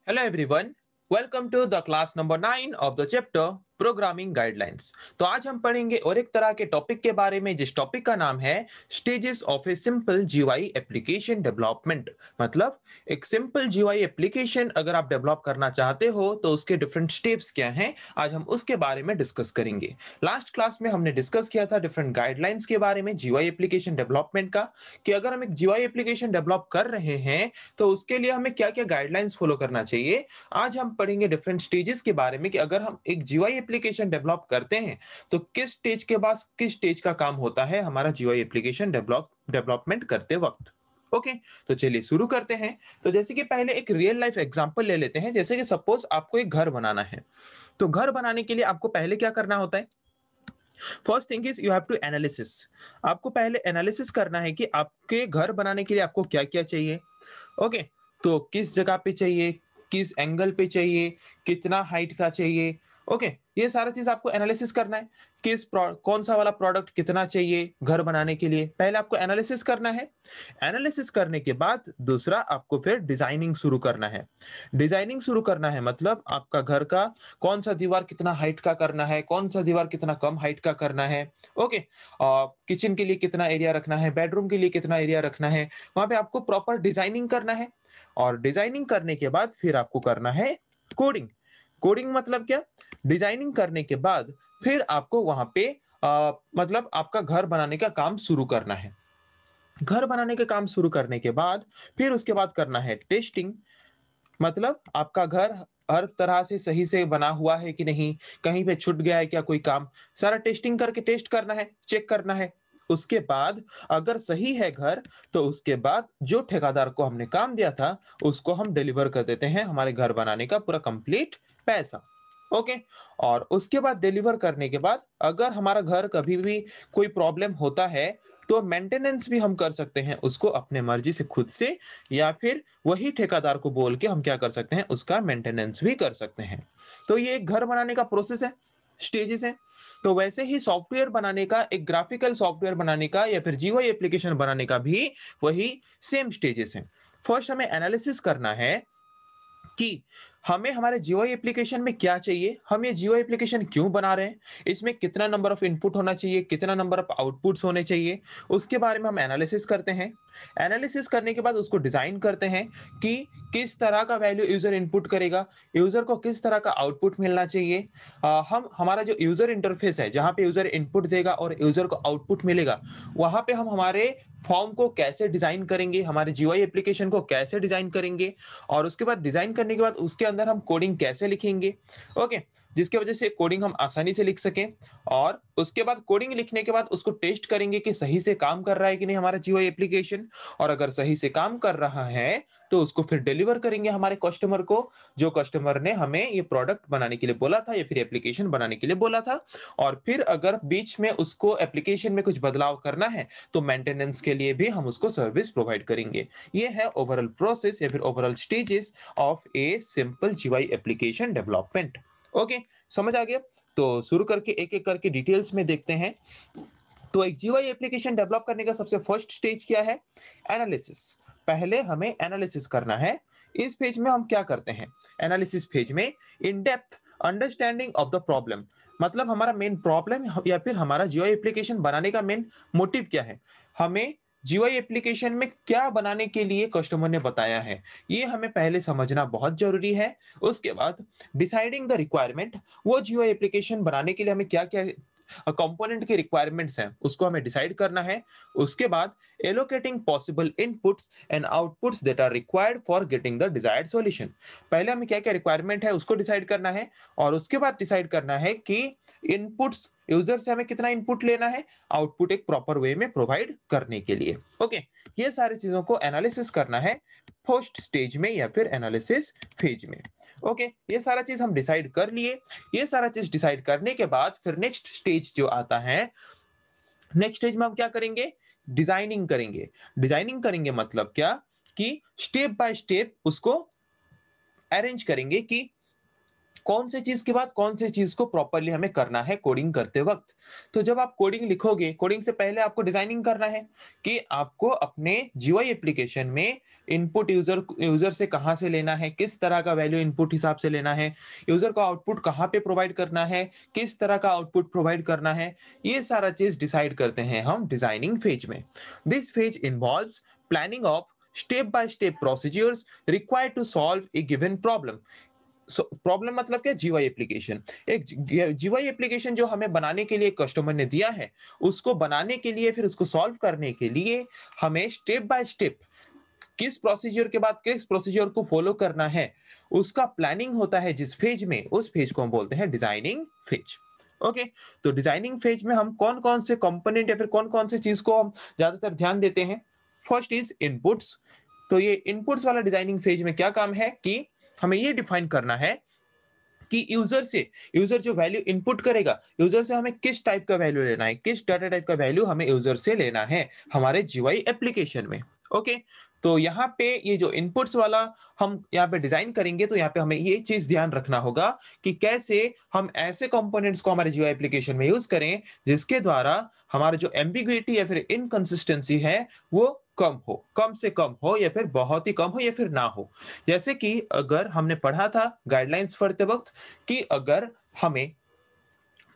Hello everyone, welcome to the class number 9 of the chapter programming guidelines. तो आज हम पढ़ेंगे और एक तरह के टॉपिक के बारे में जिस टॉपिक का नाम है stages of A simple GUI application development. मतलब एक सिंपल जीयूआई एप्लीकेशन अगर आप डेवलप करना चाहते हो तो उसके डिफरेंट स्टेप्स क्या हैं, आज हम उसके बारे में डिस्कस करेंगे। लास्ट क्लास में हमने डिस्कस किया था डिफरेंट गाइडलाइंस के बारे में जीयूआई एप्लीकेशन डेवलपमेंट का, कि अगर हम एक जीयूआई एप्लीकेशन डेवलप कर रहे हैं तो उसके लिए हमें क्या क्या गाइडलाइंस फॉलो करना चाहिए। आज हम पढ़ेंगे डिफरेंट स्टेजेस के बारे में कि अगर हम एक जीयूआई एप्लीकेशन डेवलप करते हैं तो किस स्टेज के बाद किस स्टेज का काम होता है हमारा जीयूआई एप्लीकेशन डेवलपमेंट करते वक्त। ओके, तो चलिए शुरू करते हैं। तो जैसे कि पहले एक रियल लाइफ एग्जांपल ले लेते हैं। जैसे कि सपोज आपको एक घर बनाना है, तो घर बनाने के लिए आपको पहले क्या करना होता है। First thing is you have to analysis. आपको पहले एनालिसिस करना है कि आपके घर बनाने के लिए आपको क्या क्या चाहिए। ओके, तो किस जगह पे चाहिए, किस एंगल पे चाहिए, कितना हाइट का चाहिए। ओके, ये सारा चीज आपको एनालिसिस करना है। कौन सा वाला प्रोडक्ट कितना चाहिए घर बनाने के लिए, पहले आपको एनालिसिस करना है। एनालिसिस करने के बाद दूसरा आपको फिर डिजाइनिंग शुरू करना है। डिजाइनिंग शुरू करना है मतलब आपका घर का कौन सा दीवार कितना हाइट का करना है, कौन सा दीवार कितना कम हाइट का करना है। ओके, किचन के लिए कितना एरिया रखना है, बेडरूम के लिए कितना एरिया रखना है, वहां पे आपको प्रॉपर डिजाइनिंग करना है। और डिजाइनिंग करने के बाद फिर आपको करना है कोडिंग। कोडिंग मतलब क्या, डिजाइनिंग करने के बाद फिर आपको वहां पे मतलब आपका घर बनाने का काम शुरू करना है। घर बनाने का काम शुरू करने के बाद फिर उसके बाद करना है टेस्टिंग। मतलब आपका घर हर तरह से सही से बना हुआ है कि नहीं, कहीं पे छूट गया है क्या कोई काम, सारा टेस्टिंग करके टेस्ट करना है, चेक करना है। उसके बाद अगर सही है घर, तो उसके बाद जो ठेकेदार को हमने काम दिया था उसको हम डिलीवर कर देते हैं हमारे घर बनाने का पूरा कंप्लीट पैसा। ओके, और उसके बाद डिलीवर करने के बाद अगर हमारा घर कभी भी कोई प्रॉब्लम होता है तो मेंटेनेंस भी हम कर सकते हैं उसको अपने मर्जी से खुद से, या फिर वही ठेकेदार को बोल के हम क्या कर सकते हैं उसका मेंटेनेंस भी कर सकते हैं। तो ये एक घर बनाने का प्रोसेस है, स्टेजेस है। तो वैसे ही सॉफ्टवेयर बनाने का, एक ग्राफिकल सॉफ्टवेयर बनाने का या फिर जीयूआई एप्लीकेशन बनाने का भी वही सेम स्टेजेस हैं। फर्स्ट हमें एनालिसिस करना है कि हमें हमारे जीयूआई एप्लीकेशन में क्या चाहिए, हम ये जीयूआई एप्लीकेशन क्यों बना रहे हैं, इसमें कितना नंबर ऑफ इनपुट होना चाहिए, कितना नंबर ऑफ आउटपुट्स होने चाहिए, उसके बारे में हम एनालिसिस करते हैं। एनालिसिस करने के बाद उसको डिजाइन करते हैं कि किस तरह का वैल्यू यूजर इनपुट करेगा, यूजर को किस तरह का आउटपुट मिलना चाहिए। हम हमारा जो यूजर इंटरफेस है जहां पे यूजर इनपुट देगा और यूजर को आउटपुट मिलेगा, वहां पे हम हमारे फॉर्म को कैसे डिजाइन करेंगे, हमारे जीयूआई एप्लीकेशन को कैसे डिजाइन करेंगे, और उसके बाद डिजाइन करने के बाद उसके अंदर हम कोडिंग कैसे लिखेंगे। ओके, जिसकी वजह से कोडिंग हम आसानी से लिख सकें। और उसके बाद कोडिंग लिखने के बाद उसको टेस्ट करेंगे कि सही से काम कर रहा है कि नहीं हमारा जीयूआई एप्लीकेशन। और अगर सही से काम कर रहा है तो उसको फिर डिलीवर करेंगे हमारे कस्टमर को, जो कस्टमर ने हमें ये प्रोडक्ट बनाने के लिए बोला था या फिर एप्लीकेशन बनाने के लिए बोला था। और फिर अगर बीच में उसको एप्लीकेशन में कुछ बदलाव करना है तो मेंटेनेंस के लिए भी हम उसको सर्विस प्रोवाइड करेंगे। ये है ओवरऑल प्रोसेस या फिर overall stages of A simple GUI application development. Okay, समझ आ गया। तो शुरू करके एक एक करके डिटेल्स में देखते हैं। तो एक जीयूआई एप्लीकेशन डेवलप करने का सबसे फर्स्ट स्टेज क्या है, एनालिसिस। पहले हमें एनालिसिस करना है। इस पेज में हम क्या करते हैं, एनालिसिस पेज में in depth understanding of the problem. मतलब हमारा मेन प्रॉब्लम या फिर हमारा जीयूआई एप्लीकेशन बनाने का मेन मोटिव क्या है, हमें जीयूआई एप्लीकेशन में क्या बनाने के लिए कस्टमर ने बताया है, ये हमें पहले समझना बहुत जरूरी है। उसके बाद डिसाइडिंग द रिक्वायरमेंट, वो जीयूआई एप्लीकेशन बनाने के लिए हमें क्या क्या कंपोनेंट की रिक्वायरमेंट्स हैं उसको हमें डिसाइड करना है। उसके बाद allocating possible inputs and outputs that are required for getting the desired solution. पहले हमें क्या क्या रिक्वायरमेंट है उसको डिसाइड करना है, और उसके बाद डिसाइड करना है कि इनपुट्स यूजर से हमें कितना इनपुट लेना है, आउटपुट एक प्रॉपर वे में प्रोवाइड करने के लिए। ओके, ये सारी चीजों को एनालिसिस करना है फर्स्ट स्टेज में या फिर एनालिसिस फेज में। ओके, ये सारा चीज हम डिसाइड कर लिए। ये सारा चीज डिसाइड करने के बाद फिर नेक्स्ट स्टेज जो आता है, नेक्स्ट स्टेज में हम क्या करेंगे, डिजाइनिंग करेंगे। डिजाइनिंग करेंगे मतलब क्या, कि स्टेप बाय स्टेप उसको अरेंज करेंगे कि कौन से चीज के बाद कौन से चीज को प्रॉपरली हमें करना है कोडिंग करते वक्त। तो जब आप कोडिंग लिखोगे, कोडिंग से पहले आपको डिजाइनिंग करना है कि आपको अपने जीयूआई एप्लीकेशन में इनपुट यूजर से कहां से लेना है, किस तरह का वैल्यू इनपुट हिसाब से लेना है, यूजर को आउटपुट कहां पे प्रोवाइड करना है, किस तरह का आउटपुट प्रोवाइड करना है, ये सारा चीज डिसाइड करते हैं हम डिजाइनिंग फेज में। This phase involves planning of step by step procedures required to solve a given problem. Problem मतलब क्या, जीवाई एप्लीकेशन। एक जीवाई एप्लीकेशन जो हमें बनाने के लिए कस्टमर ने दिया है, उसको बनाने के लिए, फिर उसको सॉल्व करने के लिए हमें स्टेप बाय स्टेप किस प्रोसीजर के बाद किस प्रोसीजर को फॉलो करना है, उसका प्लानिंग होता है जिस फेज में, उस फेज को हम बोलते हैं डिजाइनिंग फेज। ओके, तो डिजाइनिंग फेज में हम कौन कौन से कंपोनेंट या फिर कौन कौन से चीज को हम ज्यादातर ध्यान देते हैं। First is inputs. तो ये इनपुट्स वाला डिजाइनिंग फेज में क्या काम है कि हमें ये डिफाइन करना है कि यूजर जो वैल्यू इनपुट करेगा, यूजर से हमें किस टाइप का वैल्यू लेना है, किस डाटा टाइप का वैल्यू हमें यूजर से लेना है हमारे जीयूआई एप्लीकेशन में। ओके, तो यहाँ पे ये जो इनपुट्स वाला हम यहाँ पे डिजाइन करेंगे, तो यहाँ पे हमें ये चीज ध्यान रखना होगा कि कैसे हम ऐसे कंपोनेंट्स को हमारे जीयूआई एप्लीकेशन में यूज करें जिसके द्वारा हमारा जो एम्बिग्युइटी या फिर इनकंसिस्टेंसी है वो कम से कम हो या फिर बहुत ही कम हो या फिर ना हो। जैसे कि अगर हमने पढ़ा था गाइडलाइंस पढ़ते वक्त कि अगर हमें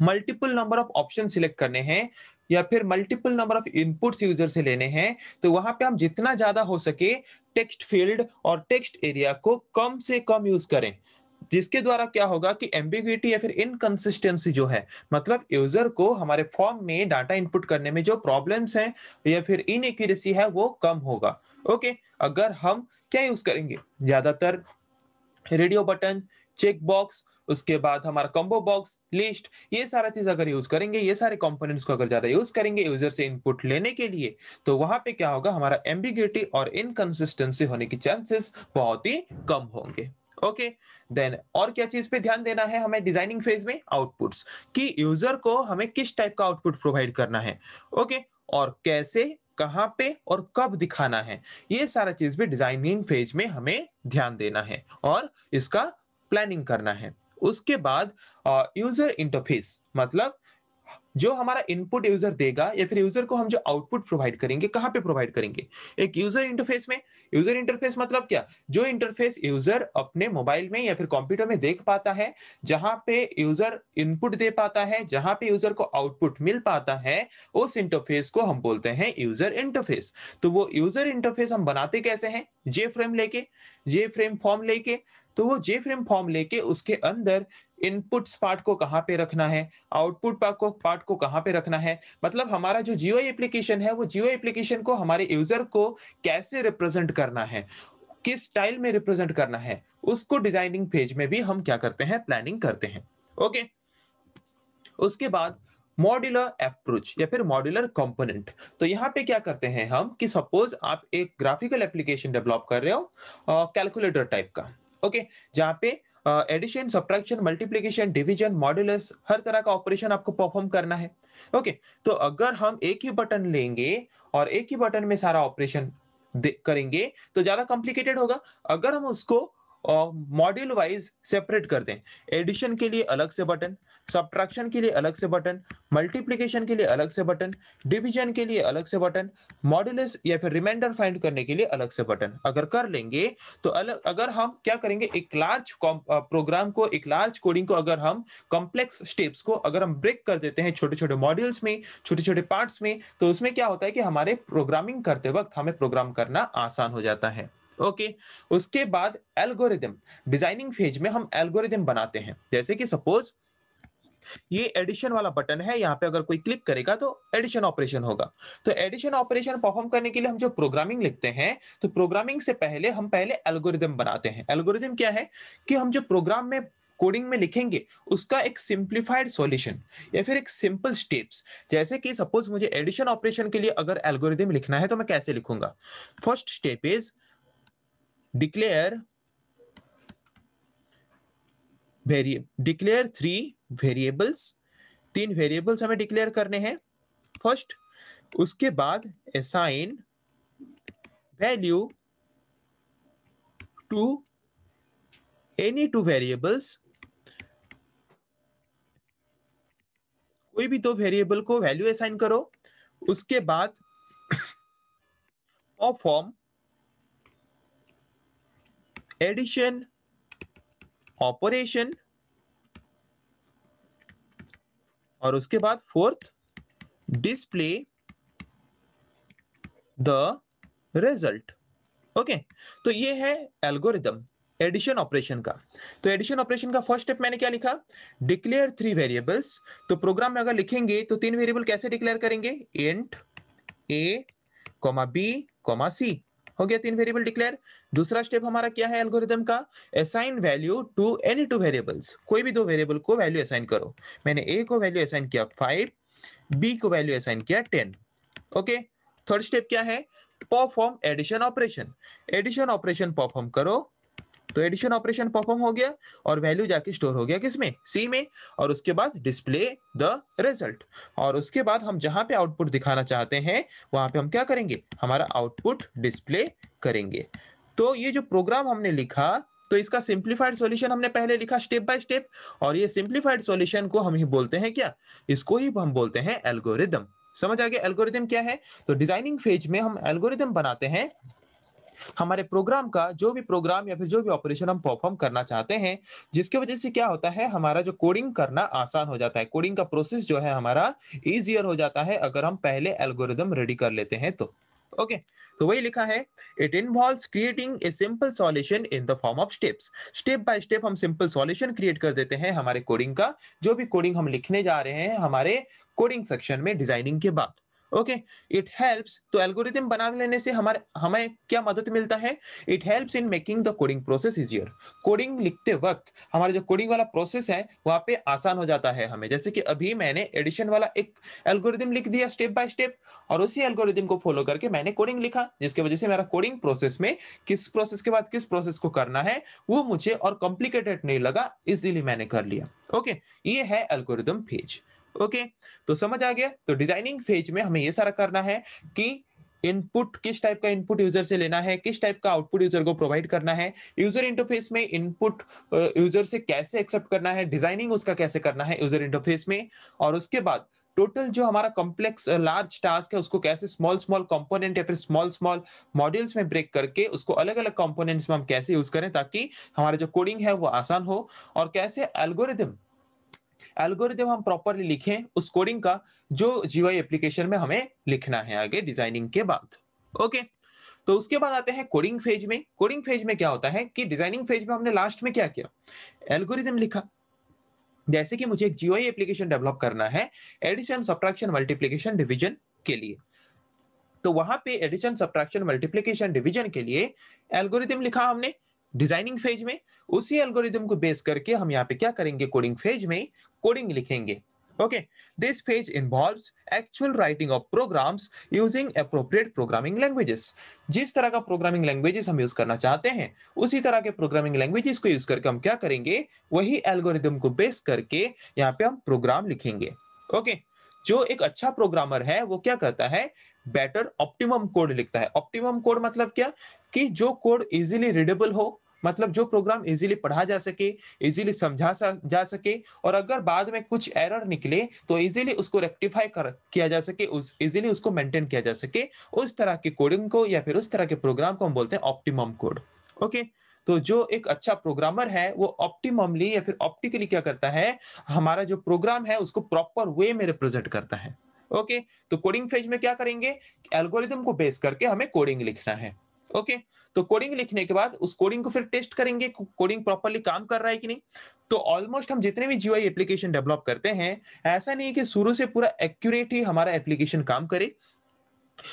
multiple number of option select करने हैं या फिर multiple number of inputs user से लेने हैं, तो वहां पे हम जितना ज्यादा हो सके टेक्स्ट फील्ड और टेक्स्ट एरिया को कम से कम यूज करें, जिसके द्वारा क्या होगा कि एम्बिग्युइटी या फिर इनकंसिस्टेंसी जो है, मतलब यूजर को हमारे फॉर्म में डाटा इनपुट करने में जो प्रॉब्लम्स हैं या फिर इनएक्यूरेसी है वो कम होगा। ओके, अगर हम क्या यूज करेंगे, ज्यादातर रेडियो बटन, चेक बॉक्स, उसके बाद हमारा कॉम्बो बॉक्स, लिस्ट, ये सारा चीज अगर यूज करेंगे, ये सारे कंपोनेंट्स को अगर ज्यादा यूज करेंगे यूजर से इनपुट लेने के लिए, तो वहां पे क्या होगा, हमारा एम्बिग्युइटी और इनकंसिस्टेंसी होने की चांसेस बहुत ही कम होंगे। ओके, देन और क्या चीज पे ध्यान देना है हमें डिजाइनिंग फेज में, आउटपुट्स, कि यूजर को हमें किस टाइप का आउटपुट प्रोवाइड करना है। ओके, और कैसे, कहां पे और कब दिखाना है, ये सारा चीज भी डिजाइनिंग फेज में हमें ध्यान देना है और इसका प्लानिंग करना है। उसके बाद यूजर इंटरफेस, मतलब जो हमारा इनपुट यूजर देगा या फिर यूजर को हम जो आउटपुट प्रोवाइड करेंगे कहां पे प्रोवाइड करेंगे, एक यूजर इंटरफेस में। यूजर इंटरफेस मतलब क्या, जो इंटरफेस यूजर अपने मोबाइल में या फिर कंप्यूटर में देख पाता है, जहां पे यूजर इनपुट दे पाता है, जहां पे यूजर को आउटपुट मिल पाता है, उस इंटरफेस को हम बोलते हैं यूजर इंटरफेस। तो वो यूजर इंटरफेस हम बनाते कैसे हैं, जे फ्रेम लेके, जे फ्रेम फॉर्म लेके। तो वो जे फ्रेम फॉर्म लेके उसके अंदर इनपुट्स पार्ट को कहां पे रखना है, आउटपुट पार्ट को कहां पे रखना है, मतलब हमारा जो जीयूआई एप्लीकेशन है वो जीयूआई एप्लीकेशन को हमारे यूजर को कैसे रिप्रेजेंट करना है, किस स्टाइल में रिप्रेजेंट करना है, उसको डिजाइनिंग पेज में भी हम क्या करते हैं, प्लानिंग करते हैं। ओके, उसके बाद मॉड्यूलर अप्रोच या फिर मॉड्यूलर कंपोनेंट। तो यहाँ पे क्या करते हैं हम कि सपोज आप एक ग्राफिकल एप्लीकेशन डेवलप कर रहे हो कैलकुलेटर टाइप का। ओके, जहाँ पे addition, subtraction, multiplication, division, modulus, हर तरह का ऑपरेशन आपको परफॉर्म करना है। ओके, तो अगर हम एक ही बटन लेंगे और एक ही बटन में सारा ऑपरेशन करेंगे तो ज्यादा कॉम्प्लिकेटेड होगा। अगर हम उसको मॉड्यूल वाइज सेपरेट कर दें, एडिशन के लिए अलग से बटन, सब्ट्रैक्शन के लिए अलग से बटन, मल्टीप्लिकेशन के लिए अलग से बटन, डिवीजन के लिए अलग से बटन, मॉड्यूलस या फिर रिमाइंडर फाइंड करने के लिए अलग से बटन अगर कर लेंगे, तो अलग अगर हम क्या करेंगे, एक लार्ज प्रोग्राम को, एक लार्ज कोडिंग को अगर हम कॉम्प्लेक्स स्टेप्स को अगर हम ब्रेक कर देते हैं छोटे छोटे मॉड्यूल्स में, छोटे छोटे पार्ट्स में, तो उसमें क्या होता है कि हमारे प्रोग्रामिंग करते वक्त हमें प्रोग्राम करना आसान हो जाता है। ओके, उसके बाद एल्गोरिदम, डिजाइनिंग फेज में हम एल्गोरिदम बनाते हैं। जैसे कि सपोज ये एडिशन वाला बटन है, यहाँ पे अगर कोई क्लिक करेगा तो एडिशन ऑपरेशन होगा। तो एडिशन ऑपरेशन परफॉर्म करने के लिए हम जो प्रोग्रामिंग लिखते हैं, तो प्रोग्रामिंग से पहले हम पहले एल्गोरिदम बनाते हैं। एल्गोरिदम क्या है कि हम जो प्रोग्राम में कोडिंग में लिखेंगे उसका एक सिंप्लीफाइड सॉल्यूशन या फिर एक सिंपल स्टेप्स। जैसे कि सपोज मुझे एडिशन ऑपरेशन के लिए अगर एल्गोरिदम लिखना है तो मैं कैसे लिखूंगा, first step is declare declare 3 variables, 3 variables हमें डिक्लेयर करने हैं फर्स्ट। उसके बाद assign value to any 2 variables कोई भी दो वेरिएबल को वैल्यू असाइन करो, उसके बाद परफॉर्म एडिशन ऑपरेशन, और उसके बाद fourth display the result. Okay, तो ये है एल्गोरिदम एडिशन ऑपरेशन का। तो एडिशन ऑपरेशन का फर्स्ट स्टेप मैंने क्या लिखा, डिक्लेयर 3 वेरिएबल्स। तो प्रोग्राम में अगर लिखेंगे तो 3 वेरिएबल कैसे डिक्लेयर करेंगे, इंट ए बी सी, हो गया 3 वेरिएबल डिक्लेयर। दूसरा स्टेप हमारा क्या है एल्गोरिदम का, assign value to any 2 variables, कोई भी 2 वेरिएबल को वैल्यू असाइन करो। मैंने ए को वैल्यू असाइन किया 5, बी को वैल्यू असाइन किया 10। ओके, थर्ड स्टेप क्या है, perform addition operation. Addition operation perform करो, तो एडिशन ऑपरेशन परफॉर्म हो गया और वैल्यू जाके स्टोर हो गया किसमें, सी में, और उसके बाद डिस्प्ले द रिजल्ट। और उसके बाद हम जहां पे आउटपुट दिखाना चाहते हैं वहां पे हम क्या करेंगे, हमारा आउटपुट डिस्प्ले करेंगे। तो ये जो प्रोग्राम हमने लिखा, तो इसका सिंप्लीफाइड सॉल्यूशन हमने पहले लिखा स्टेप बाय स्टेप, और ये सिंप्लीफाइड सॉल्यूशन को हम ही बोलते हैं क्या, इसको ही हम बोलते हैं एल्गोरिदम। समझ आ गया एल्गोरिदम क्या है। तो डिजाइनिंग फेज में हम एल्गोरिदम बनाते हैं हमारे प्रोग्राम का, जो भी प्रोग्राम या फिर जो भी ऑपरेशन हम परफॉर्म करना चाहते हैं, जिसकी वजह से क्या होता है, हमारा जो कोडिंग करना आसान हो जाता है, कोडिंग का प्रोसेस जो है हमारा इजियर हो जाता है अगर हम पहले एल्गोरिदम रेडी कर लेते हैं तो। ओके, तो वही लिखा है, it involves creating a simple solution in the form of steps. Step by step हम सिंपल सॉल्यूशन क्रिएट कर देते हैं हमारे कोडिंग का, जो भी कोडिंग हम लिखने जा रहे हैं हमारे कोडिंग सेक्शन में डिजाइनिंग के बाद। ओके, इट हेल्प्स, तो एल्गोरिथम बना लेने से हमारे हमें क्या मदद मिलता है, it helps in making the coding process easier. Coding लिखते वक्त हमारा जो कोडिंग वाला प्रोसेस है वहां पे आसान हो जाता है हमें। जैसे कि अभी मैंने एडिशन वाला एक एल्गोरिथम लिख दिया स्टेप बाय स्टेप, और उसी एल्गोरिथम को फॉलो करके मैंने कोडिंग लिखा, जिसकी वजह से मेरा कोडिंग प्रोसेस में किस प्रोसेस के बाद किस प्रोसेस को करना है वो मुझे और कॉम्प्लिकेटेड नहीं लगा, इजीली मैंने कर लिया। ओके, ये है एल्गोरिथम फेज। ओके, तो समझ आ गया। तो डिजाइनिंग फेज में हमें ये सारा करना है कि इनपुट किस टाइप का इनपुट यूजर से लेना है, किस टाइप का आउटपुट यूजर को प्रोवाइड करना है, यूजर इंटरफेस में इनपुट यूजर से कैसे एक्सेप्ट करना है, डिजाइनिंग उसका कैसे करना है यूजर इंटरफेस में, और उसके बाद टोटल जो हमारा कॉम्प्लेक्स लार्ज टास्क है उसको कैसे स्मॉल स्मॉल कंपोनेंट या फिर स्मॉल स्मॉल मॉड्यूल्स में ब्रेक करके उसको अलग अलग कंपोनेंट्स में हम कैसे यूज करें ताकि हमारा जो कोडिंग है वो आसान हो, और कैसे एल्गोरिदम हम प्रॉपरली लिखें उस कोडिंग का जो जीयूआई एप्लीकेशन में हमें लिखना है आगे डिजाइनिंग के बाद। ओके, तो उसके बाद आते हैं कोडिंग फेज में। कोडिंग फेज में क्या होता है कि डिजाइनिंग फेज में हमने लास्ट में क्या किया, एल्गोरिदम लिखा। जैसे कि मुझे एक जीयूआई एप्लीकेशन डेवलप करना है एडिशन सब्ट्रैक्शन मल्टीप्लिकेशन डिवीजन के लिए, तो वहां पे एडिशन सब्ट्रैक्शन मल्टीप्लिकेशन डिवीजन के लिए एल्गोरिदम लिखा हमने डिजाइनिंग फेज में। उसी एल्गोरिदम को बेस करके हम यहाँ पे क्या करेंगे, कोडिंग फेज में कोडिंग लिखेंगे। Okay, this phase involves actual writing of programs using appropriate programming languages. जिस तरह का प्रोग्रामिंग लैंग्वेजेस हम यूज करना चाहते हैं उसी तरह के प्रोग्रामिंग लैंग्वेजेस को यूज करके हम क्या करेंगे, वही एल्गोरिदम को बेस करके यहाँ पे हम प्रोग्राम लिखेंगे। ओके, जो एक अच्छा प्रोग्रामर है वो क्या करता है, बेटर ऑप्टिमम कोड लिखता है। ऑप्टिमम कोड मतलब क्या, कि जो कोड इजीली रीडेबल हो, मतलब जो प्रोग्राम इजीली पढ़ा जा सके, इजीली समझा जा सके, और अगर बाद में कुछ एरर निकले तो इजीली उसको रेक्टिफाई किया जा सके, उस इजीली उसको मेंटेन किया जा सके, उस तरह की कोडिंग को या फिर उस तरह के प्रोग्राम को हम बोलते हैं ऑप्टिमम कोड। ओके, तो जो एक अच्छा प्रोग्रामर है वो ऑप्टिममली या फिर ऑप्टिकली क्या करता है, हमारा जो प्रोग्राम है उसको प्रॉपर वे में रिप्रेजेंट करता है। ओके, तो कोडिंग फेज में क्या करेंगे, एल्गोरिदम को बेस करके हमें कोडिंग लिखना है। ओके, तो कोडिंग लिखने के बाद उस कोडिंग को फिर टेस्ट करेंगे, कोडिंग प्रॉपर्ली काम कर रहा है कि नहीं। तो ऑलमोस्ट हम जितने भी जीयूआई एप्लीकेशन डेवलप करते हैं, ऐसा नहीं है कि शुरू से पूरा एक्यूरेट ही हमारा एप्लीकेशन काम करे,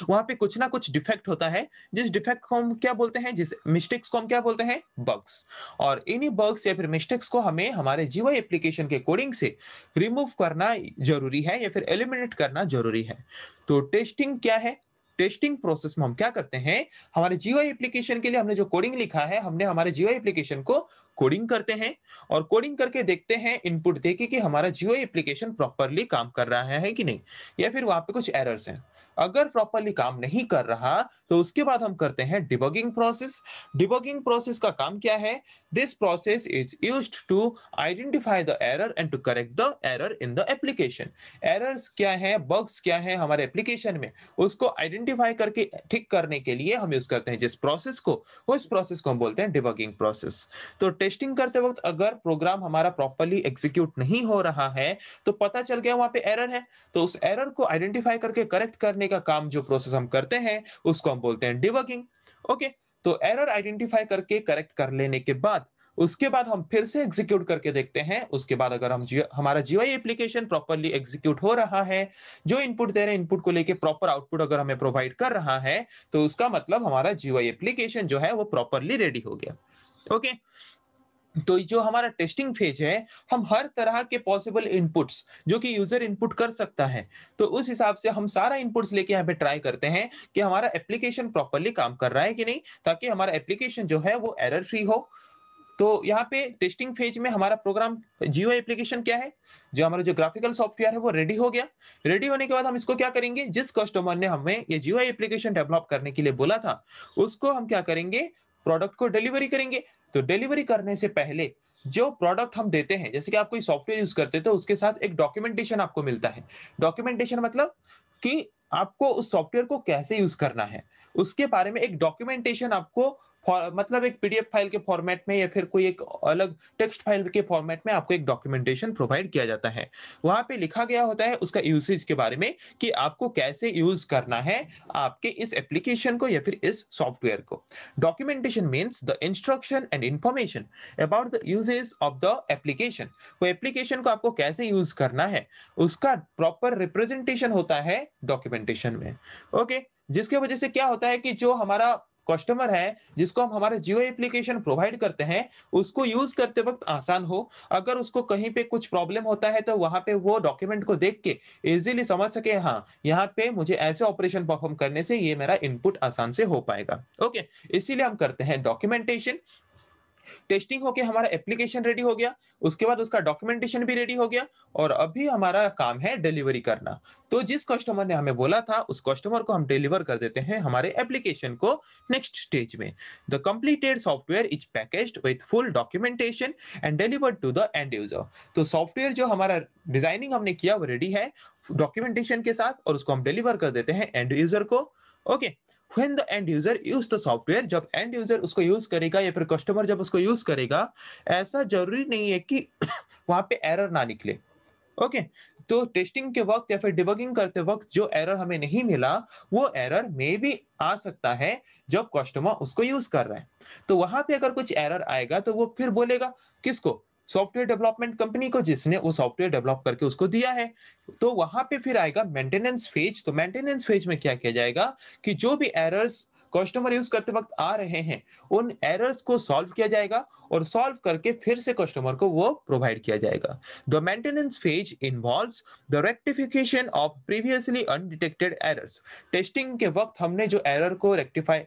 वहां पे कुछ ना कुछ डिफेक्ट होता है, जिस डिफेक्ट को हम क्या बोलते हैं, जिस मिस्टेक्स को हम क्या बोलते हैं, बग्स। और इन्हीं बग्स या फिर मिस्टेक्स को हमें हमारे जीयूआई एप्लीकेशन के कोडिंग से रिमूव करना जरूरी है या फिर एलिमिनेट करना जरूरी है। तो टेस्टिंग क्या है, टेस्टिंग प्रोसेस में हम क्या करते हैं, हमारे जीयूआई एप्लीकेशन के लिए हमने जो कोडिंग लिखा है, हमने हमारे जीयूआई एप्लीकेशन को कोडिंग करते हैं और कोडिंग करके देखते हैं, इनपुट देके कि हमारा जीयूआई एप्लीकेशन प्रॉपर्ली काम कर रहा है कि नहीं, या फिर वहां पे कुछ एरर्स हैं। अगर प्रॉपर्ली काम नहीं कर रहा तो उसके बाद हम करते हैं डिबगिंग प्रोसेस। डिबगिंग प्रोसेस का काम क्या है? This process is used to identify the error and to correct the error in the application. Errors क्या है, बग्स क्या है हमारे एप्लीकेशन में, उसको आइडेंटिफाई करके ठीक करने के लिए हम यूज करते हैं जिस प्रोसेस को, उस प्रोसेस को हम बोलते हैं डिबगिंग प्रोसेस। तो टेस्टिंग करते वक्त अगर प्रोग्राम हमारा प्रॉपर्ली एग्जीक्यूट नहीं हो रहा है तो पता चल गया वहां पे एरर है, तो उस एरर को आइडेंटिफाई करके करेक्ट करने का काम जो प्रोसेस हम करते हैं उसको हम बोलते हैं डिबगिंग। ओके, तो एरर आइडेंटिफाई करके करेक्ट कर लेने के बाद उसके बाद हम फिर से एग्जीक्यूट करके देखते हैं। उसके बाद अगर हमारा जीयूआई एप्लीकेशन प्रॉपर्ली एग्जीक्यूट हो रहा है, जो इनपुट दे रहे हैं इनपुट को लेके प्रॉपर आउटपुट अगर हमें प्रोवाइड कर रहा है, तो उसका मतलब हमारा जीयूआई एप्लीकेशन जो है वो प्रॉपर्ली रेडी हो गया। ओके, तो जो हमारा टेस्टिंग फेज है, हम हर तरह के पॉसिबल इनपुट्स जो कि यूजर इनपुट कर सकता है, तो उस हिसाब से हम सारा इनपुट्स लेके यहाँ पे ट्राई करते हैं कि हमारा एप्लीकेशन प्रॉपर्ली काम कर रहा है कि नहीं, ताकि हमारा एप्लीकेशन जो है वो एरर फ्री हो। तो यहाँ पे टेस्टिंग फेज में हमारा प्रोग्राम जीयूआई एप्लीकेशन क्या है, जो हमारा जो ग्राफिकल सॉफ्टवेयर है वो रेडी हो गया। रेडी होने के बाद हम इसको क्या करेंगे, जिस कस्टमर ने हमें ये जीयूआई एप्लीकेशन डेवलप करने के लिए बोला था, उसको हम क्या करेंगे, प्रोडक्ट को डिलीवरी करेंगे। तो डिलीवरी करने से पहले जो प्रोडक्ट हम देते हैं, जैसे कि आप कोई सॉफ्टवेयर यूज करते हैं तो उसके साथ एक डॉक्यूमेंटेशन आपको मिलता है। डॉक्यूमेंटेशन मतलब कि आपको उस सॉफ्टवेयर को कैसे यूज करना है, उसके बारे में एक डॉक्यूमेंटेशन आपको मतलब एक पीडीएफ फाइल के फॉर्मेट में या फिर कोई एक अलग टेक्स्ट फाइल के फॉर्मेट में आपको एक डॉक्यूमेंटेशन प्रोवाइड किया जाता है। वहां पे लिखा गया होता है उसका यूसेज के बारे में कि आपको कैसे यूज करना है आपके इस एप्लीकेशन को या फिर इस सॉफ्टवेयर को। Documentation means the instruction and information about the usages of the application. वो एप्लीकेशन को आपको कैसे यूज करना है उसका प्रॉपर रिप्रेजेंटेशन होता है डॉक्यूमेंटेशन में। ओके, जिसके वजह से क्या होता है कि जो हमारा कस्टमर है जिसको हम हमारे जियो एप्लीकेशन प्रोवाइड करते हैं, उसको यूज करते वक्त आसान हो। अगर उसको कहीं पे कुछ प्रॉब्लम होता है तो वहां पे वो डॉक्यूमेंट को देख के इजीली समझ सके, हाँ यहाँ पे मुझे ऐसे ऑपरेशन परफॉर्म करने से ये मेरा इनपुट आसान से हो पाएगा। ओके, इसीलिए हम करते हैं डॉक्यूमेंटेशन। टेस्टिंग होके हमारा एप्लीकेशन रेडी हो गया, उसके बाद उसका डॉक्यूमेंटेशन भी रेडी हो गया, और अभी हमारा काम है डिलीवरी करना। तो जिस कस्टमर ने हमें बोला था उस कस्टमर को हम डिलीवर कर देते हैं हमारे एप्लीकेशन को नेक्स्ट स्टेज में। The completed software is packaged with full documentation and delivered to the end user. तो सॉफ्टवेयर जो हमारा डिजाइनिंग हमने किया वो रेडी है डॉक्यूमेंटेशन के साथ, और उसको हम डिलीवर कर देते हैं एंड यूजर को। Okay, when the end user use the software, जब एंड यूजर उसको यूज करेगा या फिर कस्टमर जब उसको यूज करेगा, ऐसा जरूरी नहीं है कि वहां पे एरर ना निकले। ओके, तो टेस्टिंग के वक्त या फिर डिबगिंग करते वक्त जो एरर हमें नहीं मिला, वो एरर में भी आ सकता है जब कस्टमर उसको यूज कर रहा है। तो वहां पे अगर कुछ एरर आएगा तो वो फिर बोलेगा किसको, सॉफ्टवेयर डेवलपमेंट कंपनी को जिसने वो सॉफ्टवेयर डेवलप करके उसको दिया है। तो वहां पे फिर आएगा मेंटेनेंस फेज। तो मेंटेनेंस फेज में क्या किया जाएगा कि जो भी एरर्स कस्टमर यूज करते वक्त आ रहे हैं उन एरर्स को सॉल्व किया जाएगा, और सॉल्व करके फिर से कस्टमर को वो प्रोवाइड किया जाएगा। The maintenance phase involves the rectification of previously undetected errors. Testing के वक्त हमने जो एरर को रेक्टिफाई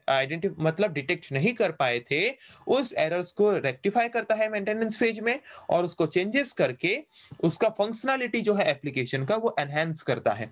मतलब डिटेक्ट नहीं कर पाए थे, उस एरर्स को रेक्टिफाई करता है मेंटेनेंस फेज में, और उसको चेंजेस करके उसका फंक्शनैलिटी जो है एप्लीकेशन का वो एनहेंस करता है,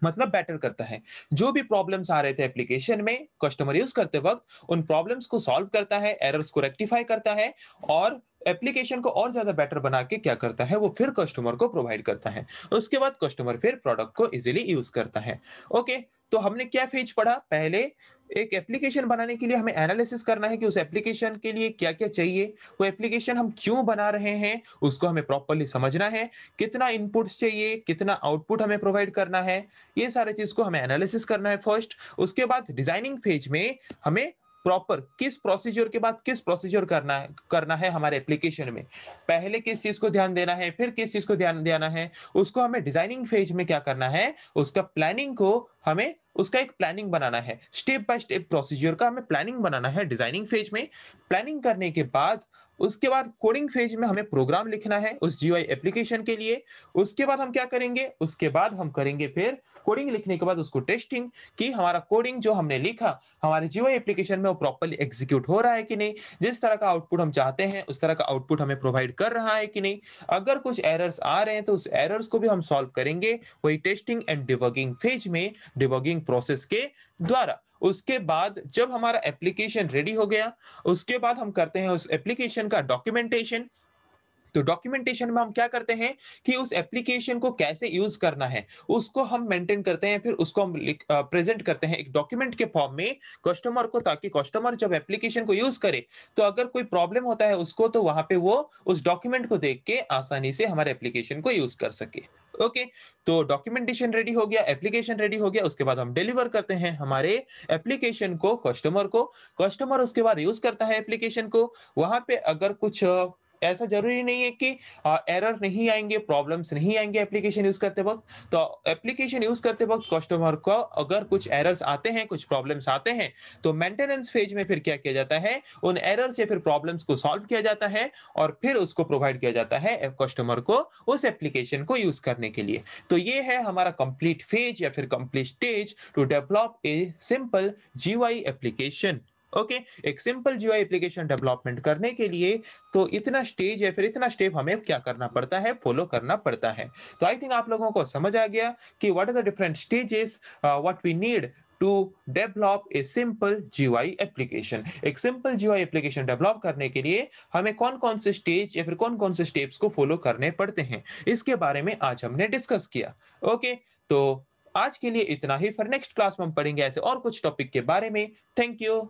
मतलब बेटर करता है। जो भी प्रॉब्लम्स आ रहे थे एप्लीकेशन में कस्टमर यूज करते वक्त, उन प्रॉब्लम्स को सॉल्व करता है, एरर्स को रेक्टिफाई करता है, और एप्लीकेशन को और ज्यादा बेटर बना के क्या करता है, वो फिर कस्टमर को प्रोवाइड करता है। उसके बाद कस्टमर फिर प्रोडक्ट को इजीली यूज करता है। ओके, तो हमने क्या फेज पढ़ा, पहले एक एप्लीकेशन बनाने के लिए हमें एनालिसिस करना है कि उस एप्लीकेशन के लिए क्या क्या चाहिए, वो एप्लीकेशन हम क्यों बना रहे हैं उसको हमें प्रॉपर्ली समझना है, कितना इनपुट्स चाहिए, कितना आउटपुट हमें प्रोवाइड करना है, ये सारे चीज को हमें एनालिसिस करना है फर्स्ट। उसके बाद डिजाइनिंग फेज में हमें प्रॉपर किस प्रोसीजर के बाद किस प्रोसीजर करना है हमारे एप्लीकेशन में, पहले किस चीज को ध्यान देना है फिर किस चीज को ध्यान देना है, उसको हमें डिजाइनिंग फेज में क्या करना है, उसका प्लानिंग को हमें उसका एक प्लानिंग बनाना है, स्टेप बाय स्टेप प्रोसीजर का हमें प्लानिंग बनाना है डिजाइनिंग फेज में। प्लानिंग करने के बाद उसके बाद कोडिंग फेज में हमें प्रोग्राम लिखना है उस जीयूआई एप्लीकेशन के लिए। उसके बाद हम क्या करेंगे, उसके बाद हम करेंगे फिर कोडिंग लिखने के बाद उसको टेस्टिंग, कि हमारा कोडिंग जो हमने लिखा हमारे जीयूआई एप्लीकेशन में वो प्रॉपर्ली एग्जीक्यूट हो रहा है कि नहीं, जिस तरह का आउटपुट हम चाहते हैं उस तरह का आउटपुट हमें प्रोवाइड कर रहा है कि नहीं। अगर कुछ एरर्स आ रहे हैं तो उस एरर्स को भी हम सॉल्व करेंगे वही टेस्टिंग एंड डिबगिंग फेज में, डिबगिंग प्रोसेस के द्वारा। उसके बाद जब हमारा एप्लीकेशन रेडी हो गया, उसके बाद हम करते हैं उस एप्लीकेशन का डॉक्यूमेंटेशन। तो डॉक्यूमेंटेशन में हम क्या करते हैं कि उस एप्लीकेशन को कैसे यूज करना है उसको हम मेंटेन करते हैं, फिर उसको हम प्रेजेंट करते हैं एक डॉक्यूमेंट के फॉर्म में कस्टमर को, ताकि कस्टमर जब एप्लीकेशन को यूज करे तो अगर कोई प्रॉब्लम होता है उसको, तो वहां पे वो उस डॉक्यूमेंट को देख के आसानी से हमारे एप्लीकेशन को यूज कर सके। ओके, तो डॉक्यूमेंटेशन रेडी हो गया, एप्लीकेशन रेडी हो गया, उसके बाद हम डिलीवर करते हैं हमारे एप्लीकेशन को कस्टमर को। कस्टमर उसके बाद यूज करता है एप्लीकेशन को। वहां पे अगर कुछ ऐसा जरूरी नहीं है कि एरर नहीं आएंगे, प्रॉब्लम्स नहीं आएंगे एप्लीकेशन यूज करते वक्त। तो एप्लीकेशन यूज करते वक्त कस्टमर को अगर कुछ एरर्स आते हैं, कुछ प्रॉब्लम्स आते हैं, तो मेंटेनेंस फेज में फिर क्या किया जाता है, उन एरर्स या फिर प्रॉब्लम्स को सॉल्व किया जाता है और फिर उसको प्रोवाइड किया जाता है कस्टमर को उस एप्लीकेशन को यूज करने के लिए। तो ये है हमारा कंप्लीट फेज या फिर complete stage to develop a simple GUI application. Okay, एक सिंपल जीयूआई एप्लीकेशन डेवलपमेंट करने के लिए तो इतना स्टेज या फिर इतना स्टेप हमें क्या करना पड़ता है, फॉलो करना पड़ता है। तो आई थिंक आप लोगों को समझ आ गया कि what are the different stages what we need to develop a simple GUI application. एक सिंपल जीयूआई एप्लीकेशन डेवलप करने के लिए हमें कौन कौन से स्टेज या फिर कौन कौन से स्टेप्स को फॉलो करने पड़ते हैं, इसके बारे में आज हमने डिस्कस किया। ओके, तो आज के लिए इतना ही। फिर नेक्स्ट क्लास में हम पढ़ेंगे ऐसे और कुछ टॉपिक के बारे में। Thank you.